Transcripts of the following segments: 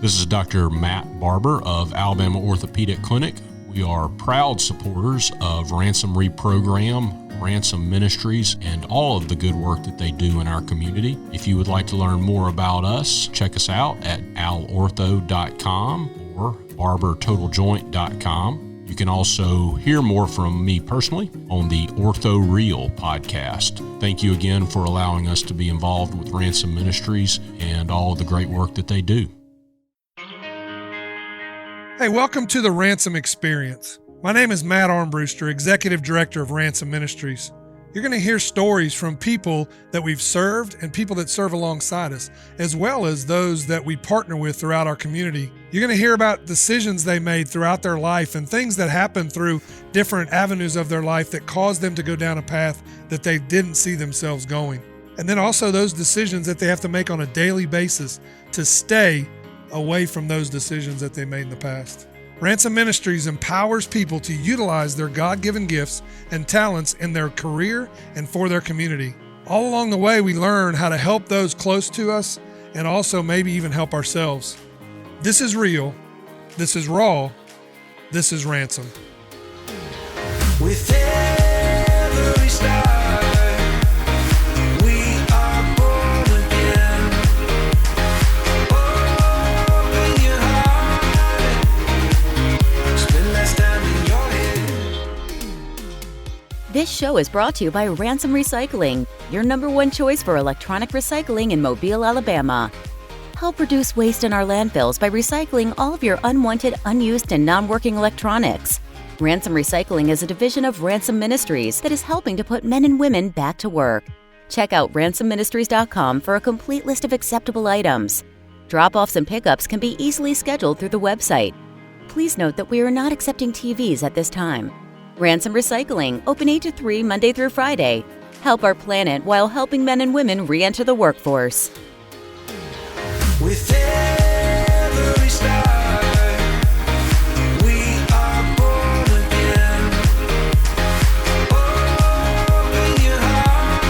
This is Dr. Matt Barber of Alabama Orthopedic Clinic. We are proud supporters of Ransom Reprogram, Ransom Ministries, and all of the good work that they do in our community. If you would like to learn more about us, check us out at alortho.com or barbertotaljoint.com. You can also hear more from me personally on the Ortho Real podcast. Thank you again for allowing us to be involved with Ransom Ministries and all of the great work that they do. Hey, welcome to the Ransom Experience. My name is Matt Armbruster, Executive Director of Ransom Ministries. You're going to hear stories from people that we've served and people that serve alongside us, as well as those that we partner with throughout our community. You're going to hear about decisions they made throughout their life and things that happened through different avenues of their life that caused them to go down a path that they didn't see themselves going. And then also those decisions that they have to make on a daily basis to stay away from those decisions that they made in the past. Ransom Ministries empowers people to utilize their God-given gifts and talents in their career and for their community. All along the way, we learn how to help those close to us and also maybe even help ourselves. This is real. This is raw. This is Ransom. With every star. This show is brought to you by Ransom Recycling, your number one choice for electronic recycling in Mobile, Alabama. Help reduce waste in our landfills by recycling all of your unwanted, unused, and non-working electronics. Ransom Recycling is a division of Ransom Ministries that is helping to put men and women back to work. Check out ransomministries.com for a complete list of acceptable items. Drop-offs and pickups can be easily scheduled through the website. Please note that we are not accepting TVs at this time. Ransom Recycling, open 8 to 3 Monday through Friday. Help our planet while helping men and women re-enter the workforce. With every star, we are born again. Open your heart,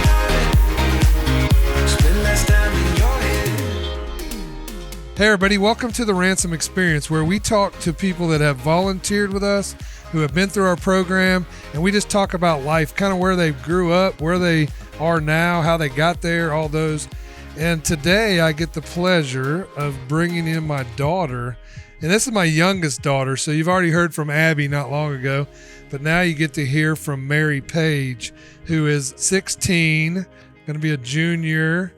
spend less time in your head. Hey everybody, welcome to the Ransom Experience, where we talk to people that have volunteered with us, who have been through our program, and we just talk about life, kind of where they grew up, where they are now, how they got there, all those. And today I get the pleasure of bringing in my daughter, and this is my youngest daughter, so you've already heard from Abby not long ago, but now you get to hear from Mary Paige, who is 16, going to be a junior.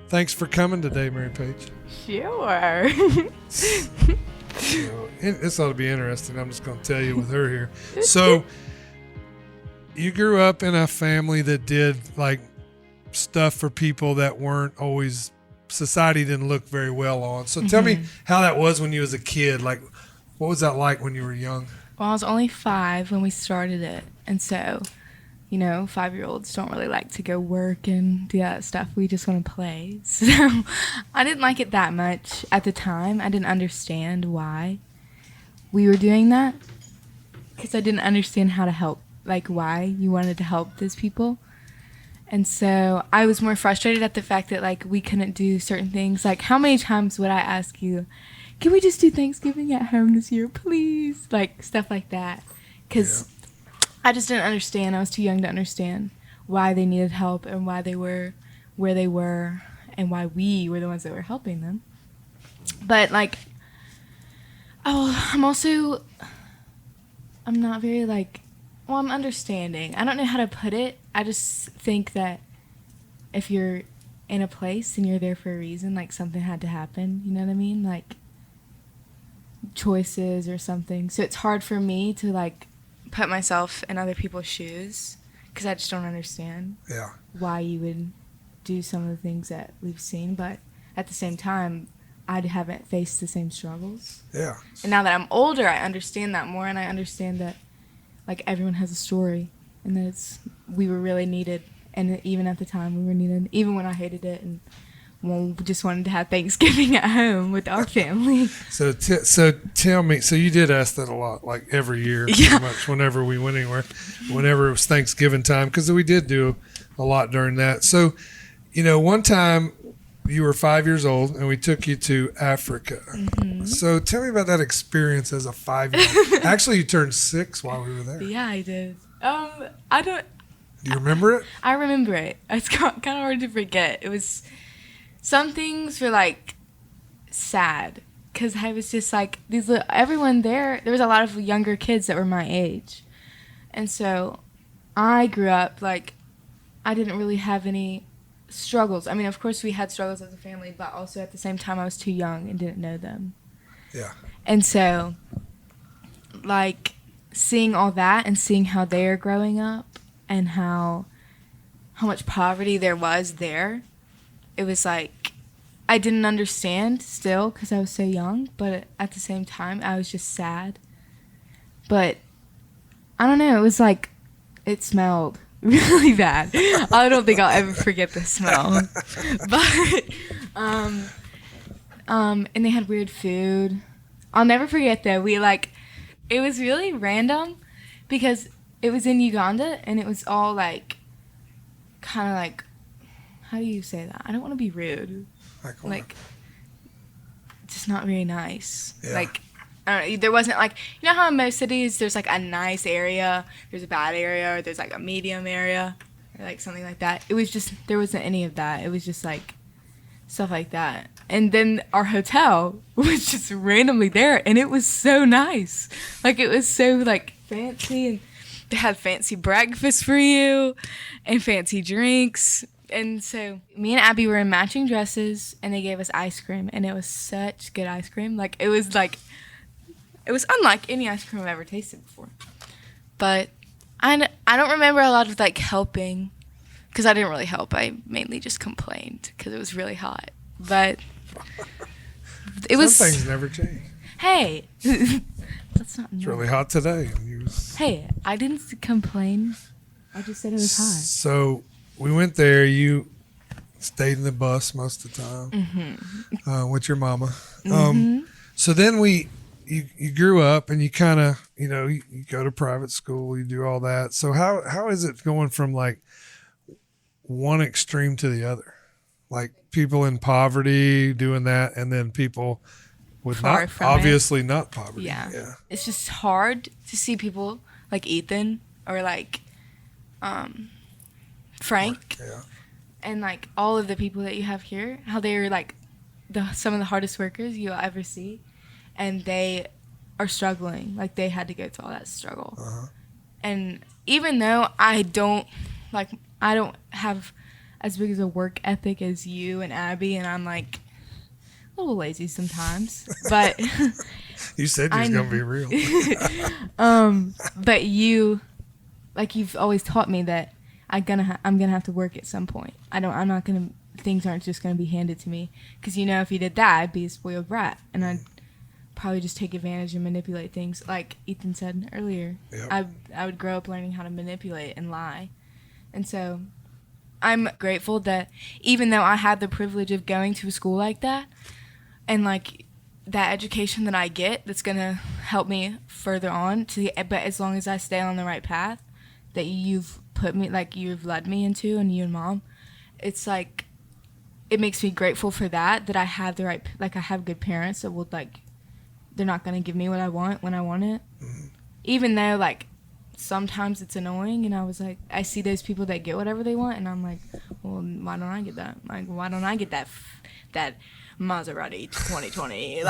Thanks for coming today, Mary Paige. Sure. This ought to be interesting. I'm just going to tell you with her here. So you grew up in a family that did like stuff for people that weren't always, society didn't look very well on. So tell me how that was when you was a kid. Like, what was that like when you were young? Well, I was only 5 when we started it. And so, 5-year-olds don't really like to go work and do that stuff. We just want to play. So I didn't like it that much at the time. I didn't understand why we were doing that, because I didn't understand how to help, like why you wanted to help those people. And so I was more frustrated at the fact that like we couldn't do certain things. Like, how many times would I ask you, can we just do Thanksgiving at home this year, please? Like stuff like that. Because I just didn't understand. I was too young to understand why they needed help and why they were where they were and why we were the ones that were helping them. But like, I'm not very I'm understanding. I don't know how to put it. I just think that if you're in a place and you're there for a reason, like something had to happen, you know what I mean? Like choices or something. So it's hard for me to like put myself in other people's shoes because I just don't understand why you would do some of the things that we've seen. But at the same time, I haven't faced the same struggles. Yeah. And now that I'm older, I understand that more, and I understand that like everyone has a story, and that we were really needed, and even at the time we were needed, even when I hated it and just wanted to have Thanksgiving at home with our family. So tell me, so you did ask that a lot, like every year, pretty much whenever we went anywhere, whenever it was Thanksgiving time, because we did do a lot during that. So, one time you were 5 years old, and we took you to Africa. Mm-hmm. So tell me about that experience as a 5-year-old. Actually, you turned 6 while we were there. Yeah, I did. I don't. Do you remember it? I remember it. It's kind of hard to forget. It was, some things were like sad because I was just like everyone there. There was a lot of younger kids that were my age, and so I grew up like I didn't really have any struggles. I mean, of course we had struggles as a family, but also at the same time I was too young and didn't know them. Yeah. And so, like, seeing all that and seeing how they're growing up and how much poverty there was there, it was like I didn't understand still because I was so young, but at the same time I was just sad. But I don't know, it was like it smelled really bad. I don't think I'll ever forget the smell. But and they had weird food. I'll never forget though. It was really random because it was in Uganda and it was all like kind of like, how do you say that? I don't want to be rude. Like just not very nice. Yeah. Like I don't know, there wasn't like, you know how in most cities there's like a nice area, there's a bad area, or there's like a medium area, or like something like that. It was just, there wasn't any of that. It was just like stuff like that. And then our hotel was just randomly there, and it was so nice. Like it was so like fancy, and they had fancy breakfast for you and fancy drinks. And so me and Abby were in matching dresses, and they gave us ice cream, and it was such good ice cream. Like it was unlike any ice cream I've ever tasted before. But I don't remember a lot of like helping, because I didn't really help. I mainly just complained because it was really hot. But some things never change. Hey, that's not. It's really hot today. Hey, I didn't complain. I just said it was hot. So we went there. You stayed in the bus most of the time with your mama. Mm-hmm. So then you grew up and you kind of, you go to private school, you do all that. So how is it going from like one extreme to the other? Like people in poverty doing that, and then people with not poverty. Yeah. It's just hard to see people like Ethan or like Frank and like all of the people that you have here, how they're like some of the hardest workers you'll ever see. And they are struggling. Like, they had to go through all that struggle. Uh-huh. And even though I don't have as big as a work ethic as you and Abby, and I'm, like, a little lazy sometimes. But you said you was going to be real. But you've always taught me that I'm gonna have to work at some point. Things aren't just gonna be handed to me. Because, if you did that, I'd be a spoiled brat. And I'd probably just take advantage and manipulate things, like Ethan said earlier. Yep. I would grow up learning how to manipulate and lie. And so I'm grateful that even though I had the privilege of going to a school like that, and like that education that I get that's going to help me further on, but as long as I stay on the right path that you've led me into, and you and Mom, it's like it makes me grateful for that I have I have good parents that will they're not going to give me what I want when I want it. Mm-hmm. Even though, sometimes it's annoying, and I see those people that get whatever they want, and I'm like, well, why don't I get that? Like, why don't I get that Maserati 2020?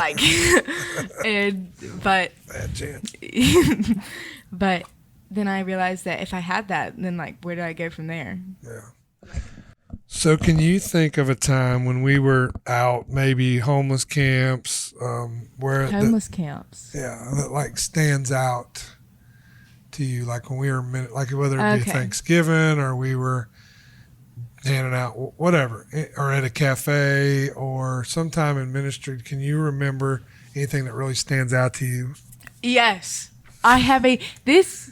But bad chance. But then I realized that if I had that, then, where do I go from there? Yeah. So can you think of a time when we were out, maybe homeless camps, camps? Yeah, that stands out to you, when we were whether it be Thanksgiving or we were handing out whatever, or at a cafe or sometime in ministry. Can you remember anything that really stands out to you? Yes, I have this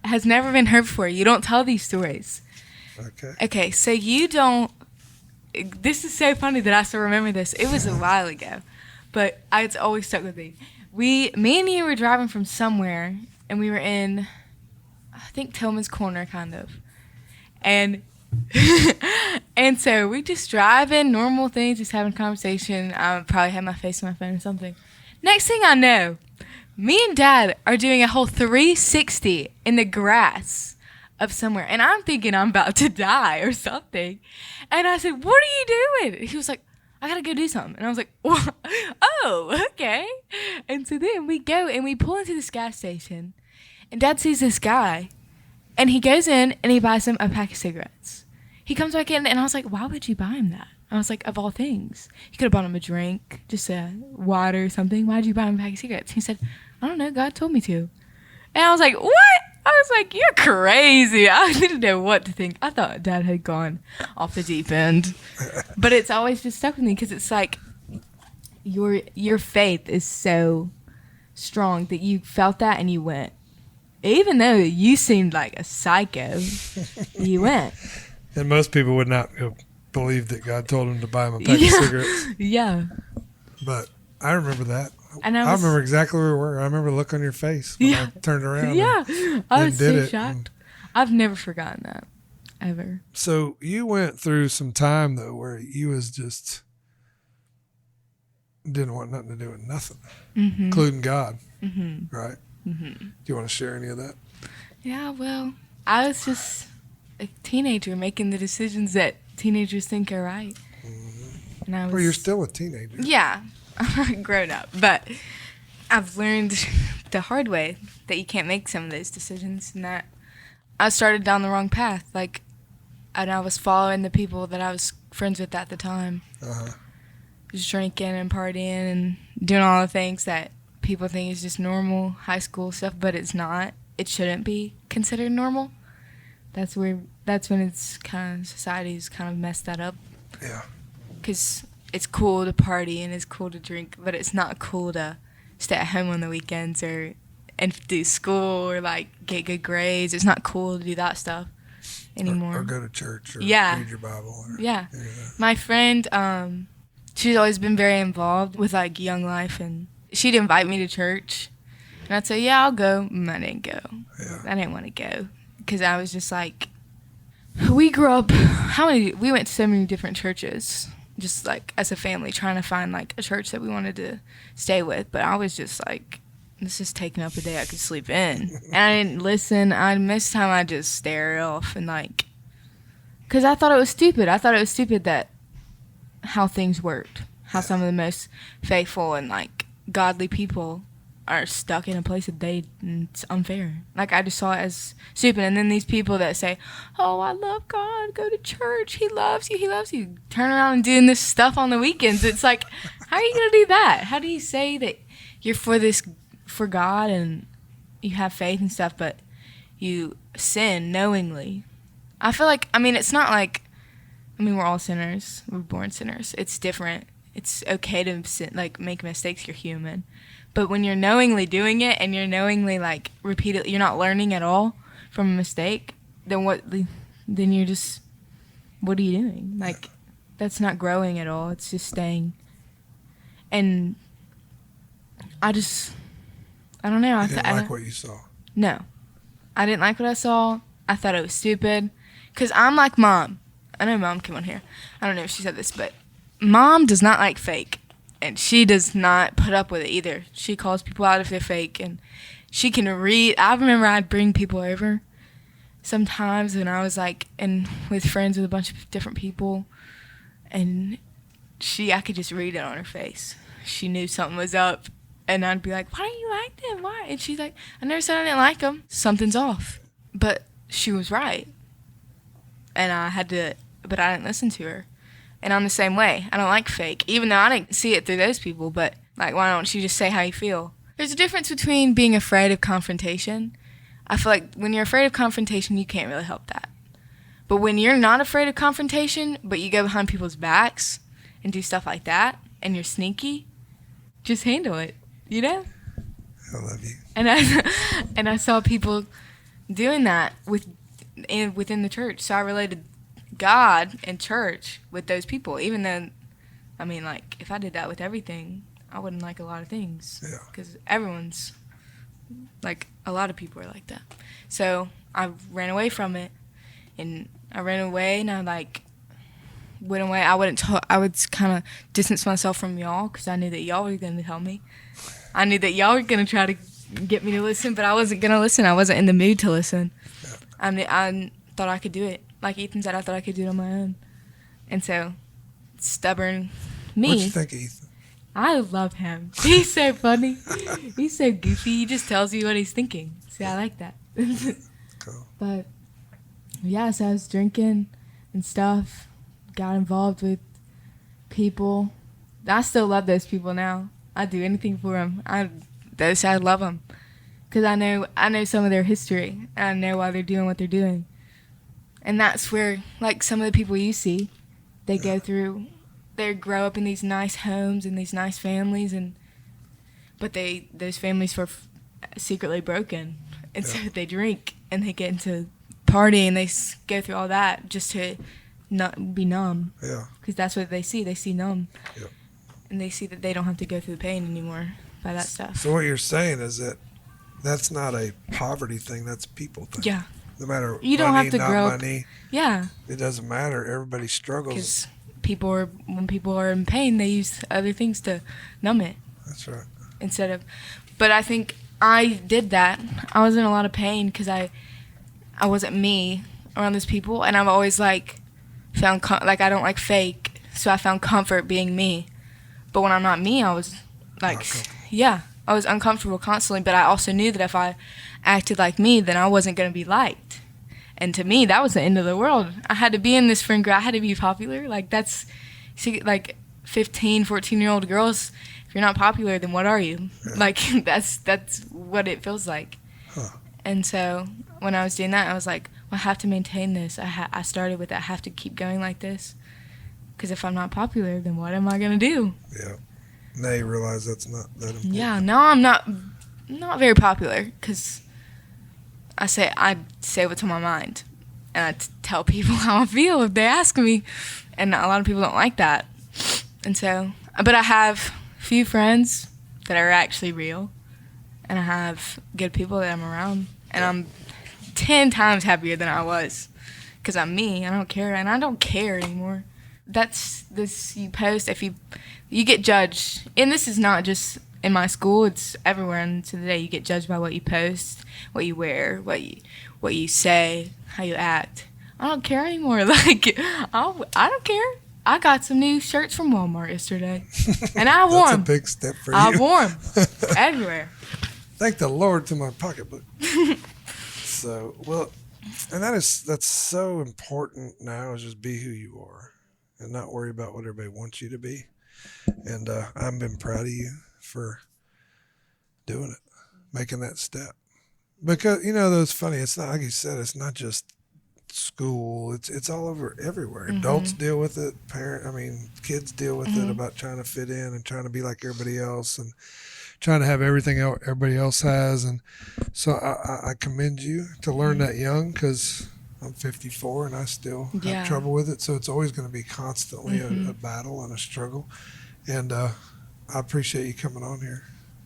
has never been heard before. You don't tell these stories. Okay, so you don't. This is so funny that I still remember this. It was a while ago, but it's always stuck with me. Me and you were driving from somewhere, and we were in, I think, Tillman's Corner, kind of. And And so we just driving, normal things, just having a conversation. I probably had my face on my phone or something. Next thing I know, me and Dad are doing a whole 360 in the grass of somewhere. And I'm thinking I'm about to die or something. And I said, what are you doing? And he was like, I got to go do something. And I was like, what? Oh, okay. And so then we go and we pull into this gas station. And Dad sees this guy. And he goes in and he buys him a pack of cigarettes. He comes back in and I was like, why would you buy him that? I was like, of all things. You could have bought him a drink, just a water or something. Why'd you buy him a pack of cigarettes? He said, I don't know. God told me to. And I was like, what? I was like, you're crazy. I didn't know what to think. I thought Dad had gone off the deep end. But it's always just stuck with me because it's like your faith is so strong that you felt that and you went. Even though you seemed like a psycho, you went. And most people would not believe that God told him to buy him a pack of cigarettes. Yeah. But I remember that. And I remember exactly where we were. I remember the look on your face when I turned around. Yeah. I was so it. shocked. I've never forgotten that, ever. So you went through some time, though, where you was just didn't want nothing to do with nothing, including God, right? Mm-hmm. Do you want to share any of that? Yeah, well, I was just a teenager making the decisions that teenagers think are right. And I was, Well, you're still a teenager. Yeah, I'm grown up, but I've learned the hard way that you can't make some of those decisions, and that I started down the wrong path. And I was following the people that I was friends with at the time, just drinking and partying and doing all the things that people think is just normal high school stuff, but it's not. It shouldn't be considered normal. That's when it's kind of society's kind of messed that up. Yeah. Because it's cool to party and it's cool to drink, but it's not cool to stay at home on the weekends and do school or get good grades. It's not cool to do that stuff anymore. Or go to church or read your Bible. Yeah. My friend, she's always been very involved with Young Life, and she'd invite me to church. And I'd say, yeah, I'll go. I didn't go. Yeah. I didn't want to go because I was just like, we grew up, we went to so many different churches, just as a family, trying to find a church that we wanted to stay with. But I was just like, this is taking up a day I could sleep in. And I didn't listen. Most of the time I just stare off and because I thought it was stupid. I thought it was stupid that how things worked, how some of the most faithful and godly people are stuck in a place that it's unfair. I just saw it as stupid. And then these people that say, oh, I love God, go to church, he loves you, turn around and doing this stuff on the weekends. It's like, how are you going to do that? How do you say that you're for God and you have faith and stuff, but you sin knowingly? I feel it's not we're all sinners. We're born sinners. It's different. It's okay to sin, make mistakes. You're human. But when you're knowingly doing it and you're knowingly repeatedly, you're not learning at all from a mistake, then you're just, what are you doing? That's not growing at all. It's just staying. And I don't know. You didn't like what you saw. No. I didn't like what I saw. I thought it was stupid. Because I'm like Mom. I know Mom came on here. I don't know if she said this, but Mom does not like fake. And she does not put up with it either. She calls people out if they're fake. And she can read. I remember I'd bring people over sometimes when I was with friends with a bunch of different people. And I could just read it on her face. She knew something was up. And I'd be like, why don't you like them? Why? And she's like, I never said I didn't like them. Something's off. But she was right. And but I didn't listen to her. And I'm the same way. I don't like fake, even though I didn't see it through those people. But, why don't you just say how you feel? There's a difference between being afraid of confrontation. I feel like when you're afraid of confrontation, you can't really help that. But when you're not afraid of confrontation, but you go behind people's backs and do stuff like that, and you're sneaky, just handle it, you know? I love you. And I saw people doing that within the church. So I related God and church with those people, even though, if I did that with everything, I wouldn't like a lot of things. Yeah. Because everyone's, a lot of people are like that. So I ran away from it, and I ran away, and I went away. I would kind of distance myself from y'all because I knew that y'all were going to tell me. I knew that y'all were going to try to get me to listen, but I wasn't going to listen. I wasn't in the mood to listen. I thought I could do it. Like Ethan said, I thought I could do it on my own. And so, stubborn me. What you think of Ethan? I love him. He's so funny. He's so goofy. He just tells you what he's thinking. See, I like that. Cool. But, yeah, so I was drinking and stuff. Got involved with people. I still love those people now. I'd do anything for them. I love them. Because I know some of their history. And I know why they're doing what they're doing. And that's where, like, some of the people you see, they go through, they grow up in these nice homes and these nice families, but those families were secretly broken. And so they drink and they get into party and they go through all that just to not be numb. Yeah. Because that's what they see. They see numb. Yeah. And they see that they don't have to go through the pain anymore by that stuff. So what you're saying is that that's not a poverty thing, that's a people thing. Yeah. No matter You don't money, have to not grow money, up. Yeah. it doesn't matter. Everybody struggles. Because when people are in pain, they use other things to numb it. That's right. But I think I did that. I was in a lot of pain because I wasn't me around those people, and I've always found I don't like fake, so I found comfort being me. But when I'm not me, I was I was uncomfortable constantly. But I also knew that if I acted like me, then I wasn't going to be liked. And to me, that was the end of the world. I had to be in this friend group. I had to be popular. That's 15, 14-year-old girls. If you're not popular, then what are you? Yeah. That's what it feels like. Huh. And so when I was doing that, I was like, well, I have to maintain this. I started with I have to keep going like this. Because if I'm not popular, then what am I going to do? Yeah. Now you realize that's not that important. Yeah, now I'm not very popular because I say what's on my mind. And I tell people how I feel if they ask me. And a lot of people don't like that. And so, but I have a few friends that are actually real. And I have good people that I'm around. And I'm 10 times happier than I was. Because I'm me. I don't care. And I don't care anymore. That's this, you post, if you get judged. And this is not just in my school, it's everywhere. And today you get judged by what you post, what you wear, what you say, how you act. I don't care anymore. I don't care. I got some new shirts from Walmart yesterday, and I wore them. That's a big step for you. I wore them everywhere. Thank the Lord to my pocketbook. So, well, and that's so important now, is just be who you are and not worry about what everybody wants you to be. And I've been proud of you for doing it, making that step. Because, though it's funny, it's not, like you said, it's not just school, it's all over everywhere. Mm-hmm. Adults deal with it, kids deal with it, about trying to fit in and trying to be like everybody else and trying to have everything everybody else has. And so I commend you to learn that young, because I'm 54 and I still have trouble with it. So it's always going to be constantly a battle and a struggle. And I appreciate you coming on here.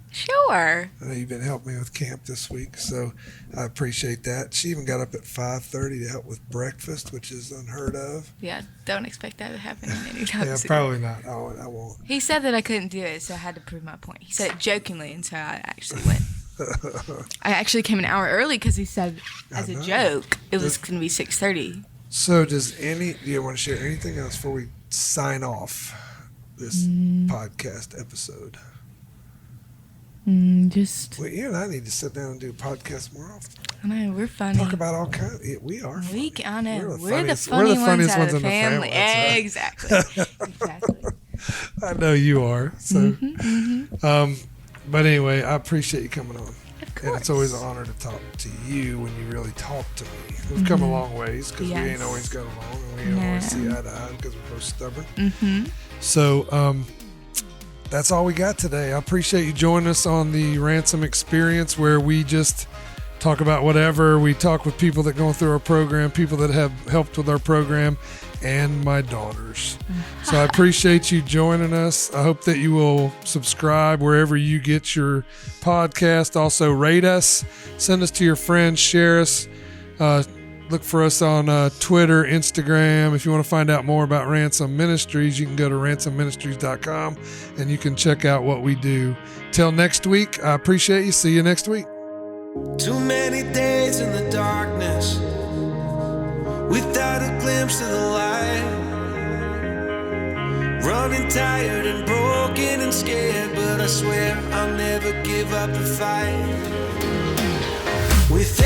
Sure. I know you've been helping me with camp this week, so I appreciate that. She even got up at 5:30 to help with breakfast, which is unheard of. Yeah, don't expect that to happen anytime soon. Yeah, probably not. I won't. He said that I couldn't do it, so I had to prove my point. He said it jokingly, and so I actually went. I actually came an hour early because he said, as a joke, it was going to be 6:30. So do you want to share anything else before we sign off this podcast episode? Well, you and I need to sit down and do podcasts more often. I know, we're funny. Talk about all kinds. We are funny. I know. We're the funniest ones out of the family. Right. Exactly. I know you are. So, but anyway, I appreciate you coming on. Of course. And it's always an honor to talk to you when you really talk to me. We've come a long ways, because we ain't always got along, and we don't always see eye to eye because we're both stubborn. So, that's all we got today. I appreciate you joining us on the Ransom Experience, where we just talk about whatever. We talk with people that go through our program, people that have helped with our program, and my daughters. So I appreciate you joining us. I hope that you will subscribe wherever you get your podcast. Also rate us, send us to your friends, share us, Look for us on Twitter, Instagram. If you want to find out more about Ransom Ministries, you can go to ransomministries.com and you can check out what we do. Till next week, I appreciate you. See you next week. Too many days in the darkness without a glimpse of the light. Running tired and broken and scared, but I swear I'll never give up the fight. With